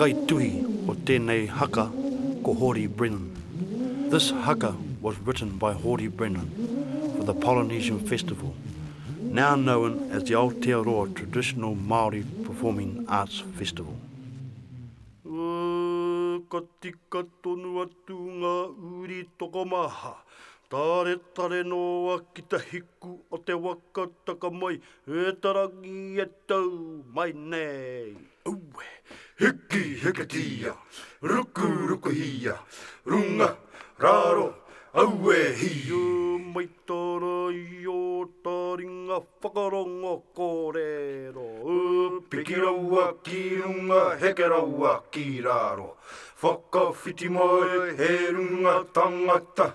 kaituhi o tēnei haka ko Hori Brennan. This haka was written by Hori Brennan for the Polynesian Festival, now known as the Aotearoa Traditional Māori Performing Arts Festival. Ka tika tonu atu ngā uri tokomaha, tare tare noa ki te hiku o te waka taka mai, e tarangi e tau mai nei. Aue, hiki hikatia, ruku ruku hia, runga, raro, aue hi. Mai tara i o taringa whakarongo kōrero. Piki raua ki runga, heke raua ki raro. Whakawhiti mai he runga tangata,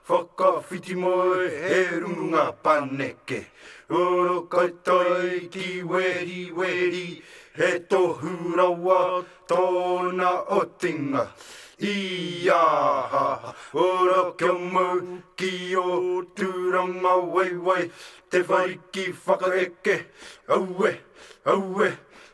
whakawhiti mai he runga paneke. Oro kaitai ki weri weri, he tohu rawa tōna o tinga. Ia, ora kia mau ki o tūranga waiwai, te whariki whakaeke, aue, aue,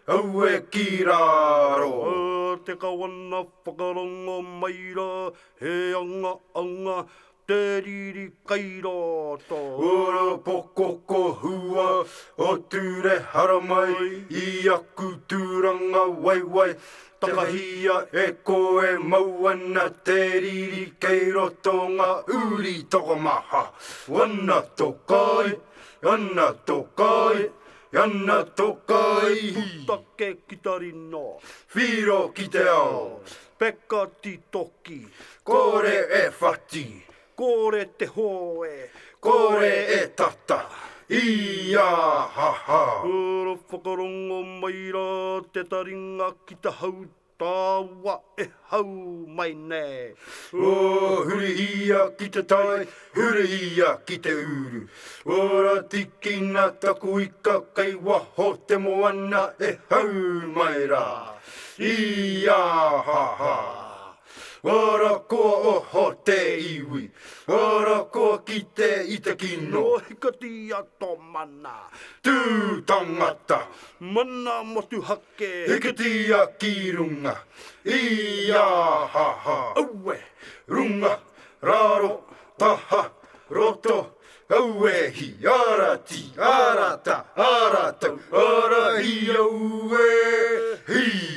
aue ki raro. Te kawana whakarongo maira, he anga anga, te riri kairata. Ora pokoko hua, o ture haramai, i aku tūranga waiwai, takahia e koe mauana te riri kei roto ngā uri tokomaha. Wana tokai, ana tokai, ana tokai. Putake ki tarino, Whiro ki te ao, peka ti toki, kore e whati, kore te hoe, kore e tata. Ia ha ha. ora whakarongo maira, te taringa ki te hau tāua e hau mai nei. O hurihia ki te tai, hurihia ki te uru. Ora tikina taku ika kei waho te moana e hau mai rā. Ia ha ha. Ora koa oho te iwi, ora koa ki te i te kino. No hikati ato mana, Tū tangata, mana motu hake. hikatia ki runga. Ia ha ha. Aue, runga, raro, taha, roto, aue hi, arati, arata, aratau, ara hi aue, hi.